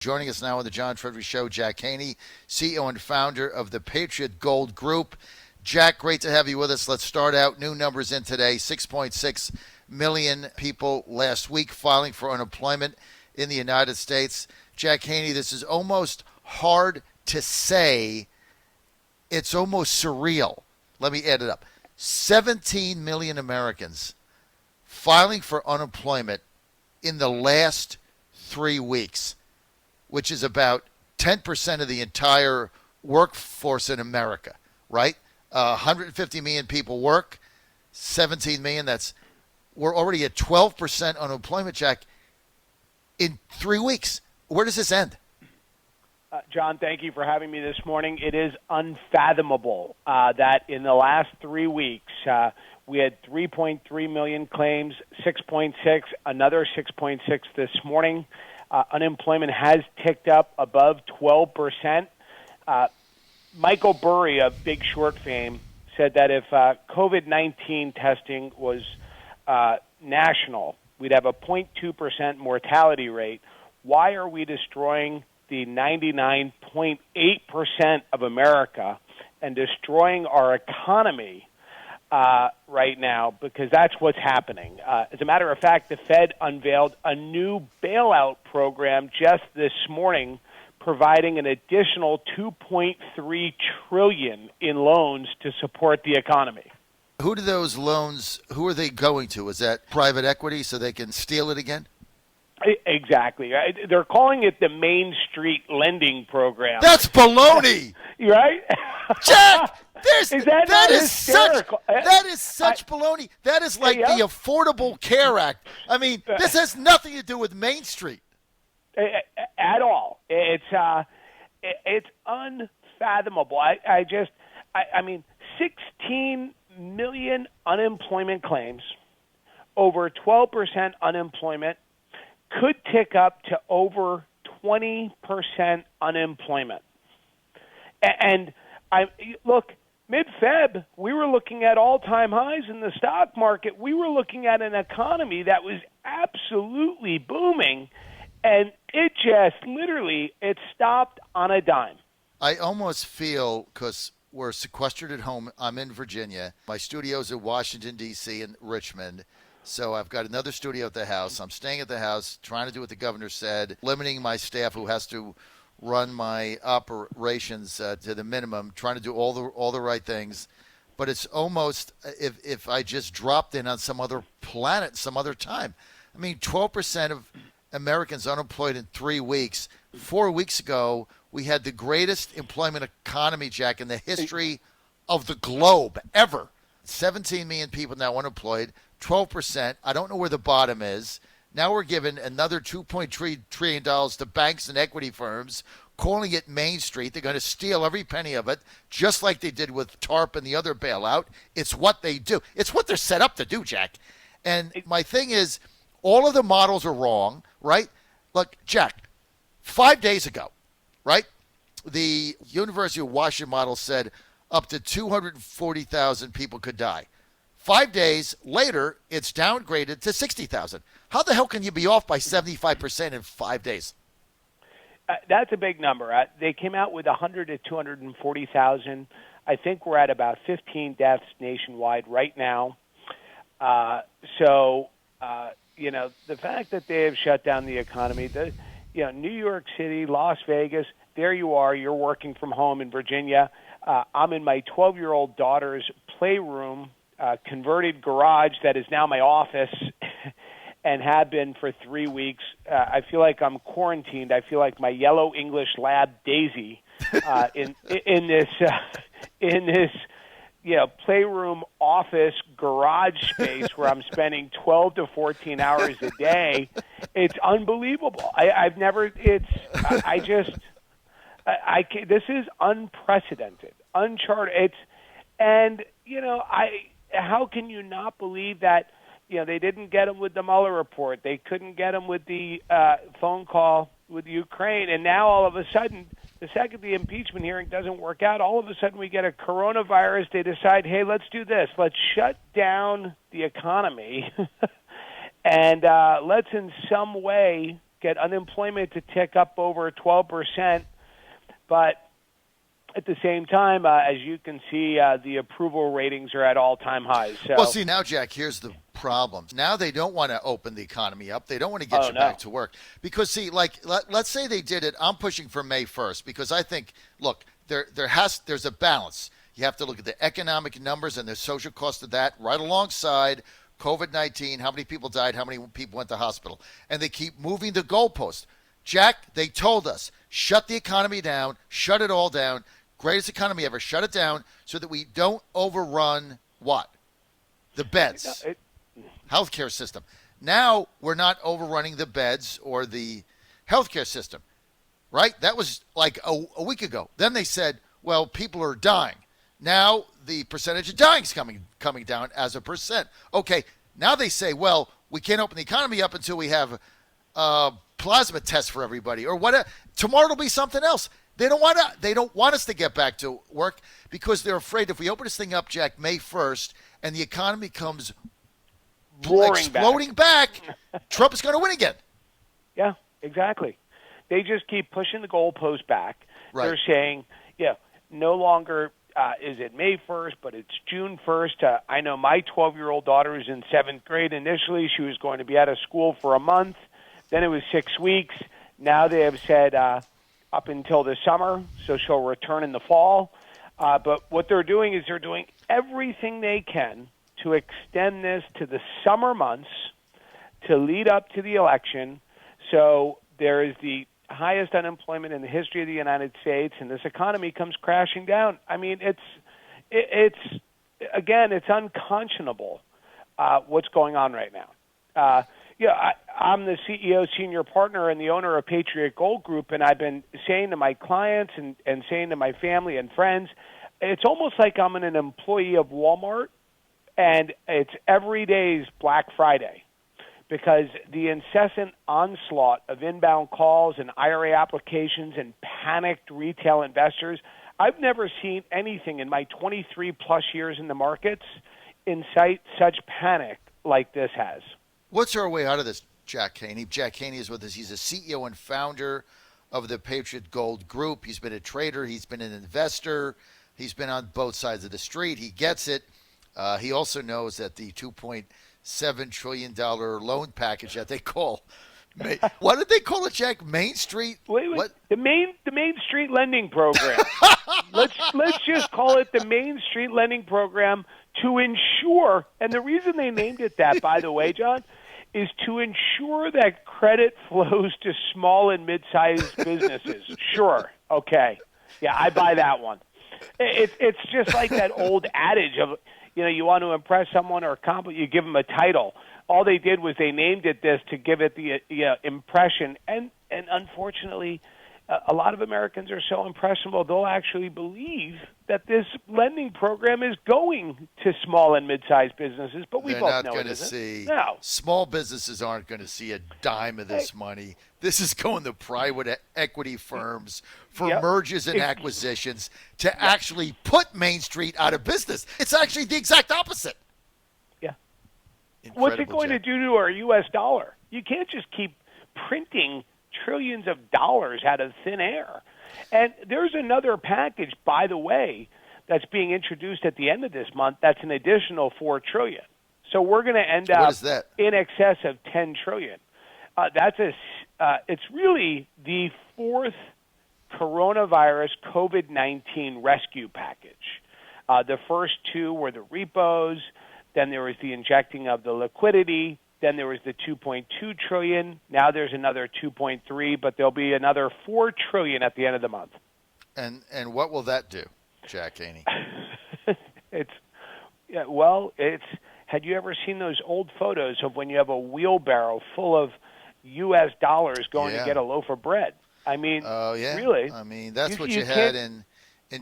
Joining us now on the John Fredericks Show, Jack Haney, CEO and founder of the Patriot Gold Group. Jack, great to have you with us. Let's start out. New numbers in today. 6.6 million people last week filing for unemployment in the United States. Jack Haney, this is almost hard to say. It's almost surreal. Let me add it up. 17 million Americans filing for unemployment in the last 3 weeks, which is about 10% of the entire workforce in America, right? 150 million people work, 17 million, we're already at 12% unemployment, Jack, in 3 weeks. Where does this end? John, thank you for having me this morning. It is unfathomable that in the last 3 weeks, we had 3.3 million claims, 6.6, another 6.6 this morning. Unemployment has ticked up above 12%. Michael Burry of Big Short fame said that if COVID-19 testing was national, we'd have a 0.2% mortality rate. Why are we destroying the 99.8% of America and destroying our economy right now? Because that's what's happening. As a matter of fact, the Fed unveiled a new bailout program just this morning, providing an additional $2.3 trillion in loans to support the economy. Who do those loans, who are they going to? Is that private equity so they can steal it again? Exactly. They're calling it the Main Street Lending Program. That's baloney! Right? Jack! That is such baloney. That is like the Affordable Care Act. I mean, this has nothing to do with Main Street. At all. It's unfathomable. I mean, 16 million unemployment claims, over 12% unemployment, could tick up to over 20% unemployment. And look, mid-Feb, we were looking at all-time highs in the stock market. We were looking at an economy that was absolutely booming, and it just literally, it stopped on a dime. I almost feel, because we're sequestered at home, I'm in Virginia. My studio's in Washington, D.C. and Richmond. So I've got another studio at the house. I'm staying at the house, trying to do what the governor said, limiting my staff who has to run my operations to the minimum, trying to do all the right things. But it's almost if I just dropped in on some other planet, some other time. I mean, 12% of Americans unemployed in 3 weeks. 4 weeks ago, we had the greatest employment economy, Jack, in the history of the globe ever. 17 million people now unemployed, 12%. I don't know where the bottom is. Now we're giving another $2.3 trillion to banks and equity firms, calling it Main Street. They're going to steal every penny of it, just like they did with TARP and the other bailout. It's what they do. It's what they're set up to do, Jack. And my thing is, all of the models are wrong, right? Look, Jack, 5 days ago, right, the University of Washington model said up to 240,000 people could die. 5 days later, it's downgraded to 60,000. How the hell can you be off by 75% in 5 days? That's a big number. They came out with 100 to 240,000. I think we're at about 15 deaths nationwide right now. The fact that they have shut down the economy, New York City, Las Vegas, there you are. You're working from home in Virginia. I'm in my 12-year-old daughter's playroom, converted garage that is now my office and have been for 3 weeks. I feel like I'm quarantined. I feel like my yellow English lab Daisy in this playroom office garage space where I'm spending 12 to 14 hours a day. It's unbelievable. This is unprecedented, uncharted. How can you not believe that, they didn't get him with the Mueller report. They couldn't get him with the phone call with Ukraine. And now all of a sudden, the second the impeachment hearing doesn't work out, all of a sudden we get a coronavirus. They decide, hey, let's do this. Let's shut down the economy and let's in some way get unemployment to tick up over 12%. But at the same time, as you can see, the approval ratings are at all-time highs. So, well, see, now, Jack, here's the problem. Now they don't want to open the economy up. They don't want to get back to work. Because, see, like, let's say they did it. I'm pushing for May 1st because I think, look, there's a balance. You have to look at the economic numbers and the social cost of that right alongside COVID-19, how many people died, how many people went to hospital. And they keep moving the goalpost. Jack, they told us, shut the economy down, shut it all down. Greatest economy ever. Shut it down so that we don't overrun what? The beds. Healthcare system. Now we're not overrunning the beds or the healthcare system, right? That was like a week ago. Then they said, well, people are dying. Now the percentage of dying is coming down as a percent. Okay, now they say, well, we can't open the economy up until we have plasma tests for everybody or whatever. Tomorrow it'll be something else. They don't want us to get back to work because they're afraid if we open this thing up, Jack, May 1st, and the economy comes exploding back, Trump is going to win again. Yeah, exactly. They just keep pushing the goalpost back. Right. They're saying, no longer is it May 1st, but it's June 1st. I know my 12-year-old daughter is in 7th grade. Initially, she was going to be out of school for a month. Then it was 6 weeks. Now they have said up until the summer, so she'll return in the fall. But what they're doing is they're doing everything they can to extend this to the summer months to lead up to the election. So there is the highest unemployment in the history of the United States, and this economy comes crashing down. I mean, it's unconscionable what's going on right now. I'm the CEO, senior partner, and the owner of Patriot Gold Group, and I've been saying to my clients and saying to my family and friends, it's almost like I'm an employee of Walmart, and it's every day's Black Friday because the incessant onslaught of inbound calls and IRA applications and panicked retail investors, I've never seen anything in my 23-plus years in the markets incite such panic like this has. What's our way out of this, Jack Haney? Jack Haney is with us. He's a CEO and founder of the Patriot Gold Group. He's been a trader. He's been an investor. He's been on both sides of the street. He gets it. He also knows that the $2.7 trillion loan package that they call, what did they call it, Jack? Main Street? Wait. What? The Main Street Lending Program. let's just call it the Main Street Lending Program to ensure, and the reason they named it that, by the way, John, is to ensure that credit flows to small and mid-sized businesses. Sure. Okay. Yeah, I buy that one. It's just like that old adage of, you want to impress someone or you give them a title. All they did was they named it this to give it the impression. And unfortunately, a lot of Americans are so impressionable, they'll actually believe that this lending program is going to small and mid-sized businesses, but we both know it isn't. No. Small businesses aren't going to see a dime of this money. This is going to private equity firms for mergers and acquisitions to actually put Main Street out of business. It's actually the exact opposite. Yeah. Incredible, what's it going Jack. to do to our U.S. dollar? You can't just keep printing trillions of dollars out of thin air. And there's another package, by the way, that's being introduced at the end of this month. That's an additional $4 trillion. So we're going to end up in excess of $10 trillion. It's really the fourth coronavirus COVID-19 rescue package. The first two were the repos. Then there was the injecting of the liquidity. Then there was the $2.2 trillion. Now there's another $2.3, but there'll be another $4 trillion at the end of the month. And what will that do, Jack Haney? Had you ever seen those old photos of when you have a wheelbarrow full of U.S. dollars going to get a loaf of bread? I mean, really? I mean, that's what you had in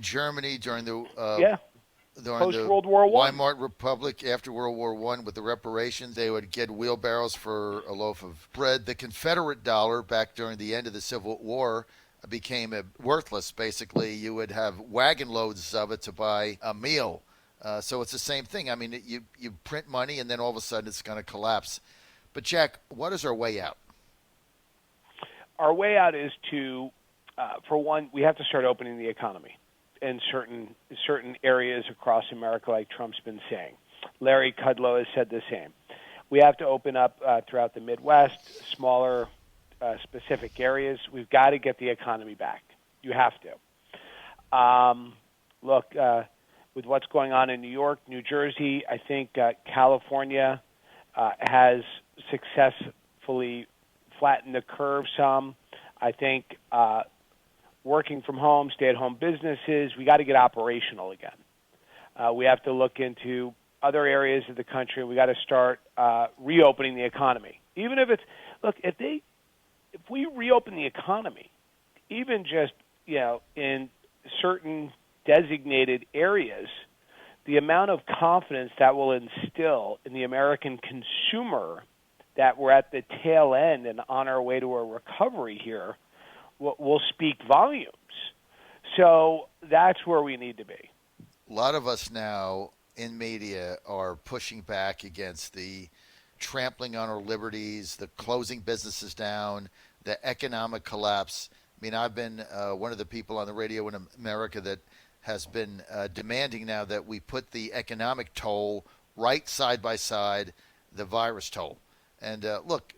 Germany during the post-World War I. Weimar Republic after World War I with the reparations. They would get wheelbarrows for a loaf of bread. The Confederate dollar back during the end of the Civil War became worthless. Basically, you would have wagon loads of it to buy a meal. So it's the same thing. I mean, you print money and then all of a sudden it's going to collapse. But, Jack, what is our way out? our way out is to, for one, we have to start opening the economy in certain areas across America, like Trump's been saying. Larry Kudlow has said the same. We have to open up throughout the Midwest, smaller, specific areas. We've got to get the economy back. You have to. Look, with what's going on in New York, New Jersey, I think California has successfully flattened the curve some. I think working from home, stay-at-home businesses, we got to get operational again. We have to look into other areas of the country. We got to start reopening the economy. Even if it's, look, if we reopen the economy, even just in certain designated areas, the amount of confidence that will instill in the American consumer that we're at the tail end and on our way to a recovery here will speak volumes. So that's where we need to be. A lot of us now in media are pushing back against the trampling on our liberties, the closing businesses down, the economic collapse. I mean, I've been one of the people on the radio in America that has been demanding now that we put the economic toll right side by side the virus toll. And look,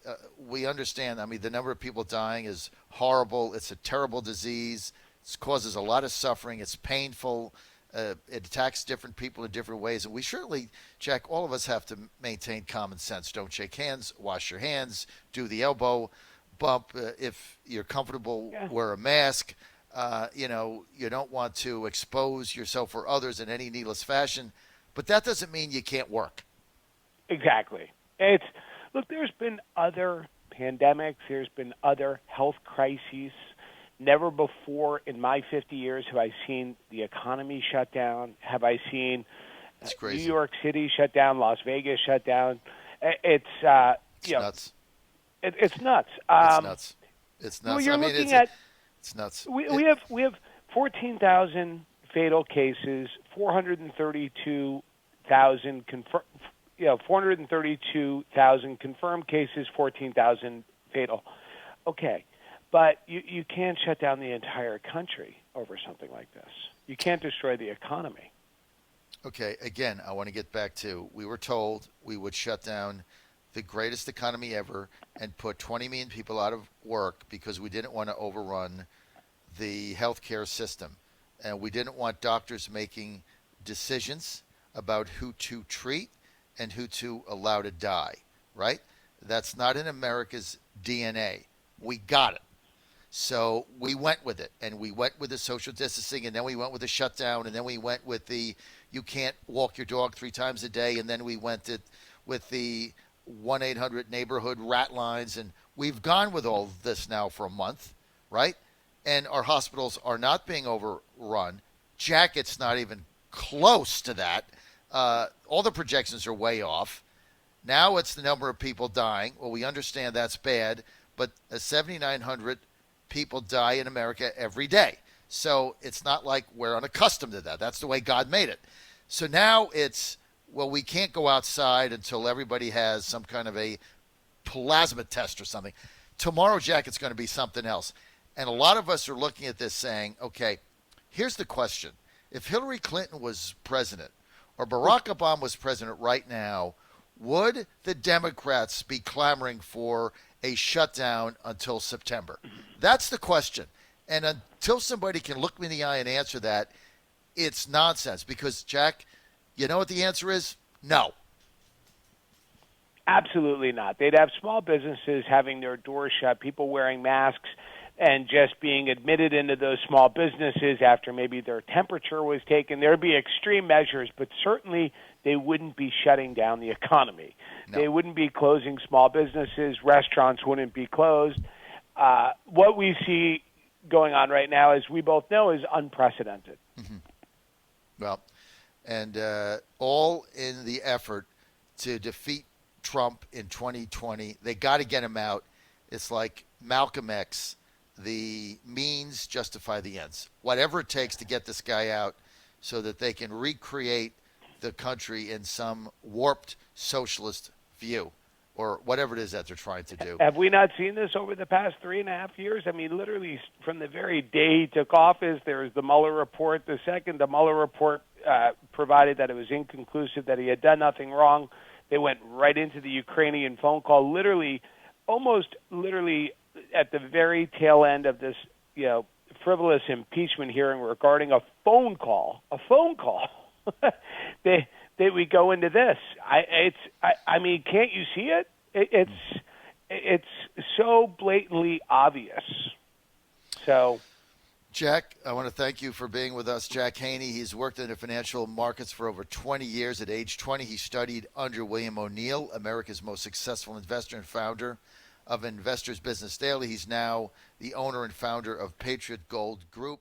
we understand, I mean, the number of people dying is horrible. It's a terrible disease. It causes a lot of suffering. It's painful. It attacks different people in different ways. And we certainly, Jack, all of us have to maintain common sense. Don't shake hands, wash your hands, do the elbow bump. If you're comfortable, wear a mask. You don't want to expose yourself or others in any needless fashion. But that doesn't mean you can't work. Exactly. Look, there's been other pandemics. There's been other health crises. Never before in my 50 years have I seen the economy shut down. Have I seen New York City shut down, Las Vegas shut down? It's nuts. It's nuts. It's nuts. It's nuts. You're looking at it's nuts. We have 14,000 fatal cases, 432,000 confirmed. 432,000 confirmed cases, 14,000 fatal. Okay, but you can't shut down the entire country over something like this. You can't destroy the economy. Okay, again, I want to get back to, we were told we would shut down the greatest economy ever and put 20 million people out of work because we didn't want to overrun the healthcare system. And we didn't want doctors making decisions about who to treat and who to allow to die, right? That's not in America's DNA. We got it. So we went with it, and we went with the social distancing, and then we went with the shutdown, and then we went with the you can't walk your dog 3 times a day, and then we went with the 1-800 neighborhood rat lines, and we've gone with all this now for a month, right? And our hospitals are not being overrun. Jack, it's not even close to that. All the projections are way off. Now it's the number of people dying. Well, we understand that's bad, but 7,900 people die in America every day. So it's not like we're unaccustomed to that. That's the way God made it. So now it's, well, we can't go outside until everybody has some kind of a plasma test or something. Tomorrow, Jack, it's going to be something else. And a lot of us are looking at this saying, okay, here's the question. If Hillary Clinton was president or Barack Obama was president right now, would the Democrats be clamoring for a shutdown until September? That's the question. And until somebody can look me in the eye and answer that, it's nonsense. Because, Jack, you know what the answer is? No. Absolutely not. They'd have small businesses having their doors shut, people wearing masks, and just being admitted into those small businesses after maybe their temperature was taken. There would be extreme measures, but certainly they wouldn't be shutting down the economy. No. They wouldn't be closing small businesses. Restaurants wouldn't be closed. What we see going on right now, as we both know, is unprecedented. Mm-hmm. Well, and all in the effort to defeat Trump in 2020. They got to get him out. It's like Malcolm X. The means justify the ends. Whatever it takes to get this guy out so that they can recreate the country in some warped socialist view. or whatever it is that they're trying to do. Have we not seen this over the past 3.5 years? I mean, literally from the very day he took office, there was the Mueller report. The second the Mueller report provided that it was inconclusive, that he had done nothing wrong, they went right into the Ukrainian phone call, almost literally at the very tail end of this, frivolous impeachment hearing regarding a phone call. We go into this. I mean, can't you see it? It's so blatantly obvious. So, Jack, I want to thank you for being with us. Jack Haney, he's worked in the financial markets for over 20 years. At age 20, he studied under William O'Neill, America's most successful investor and founder of Investors Business Daily. He's now the owner and founder of Patriot Gold Group.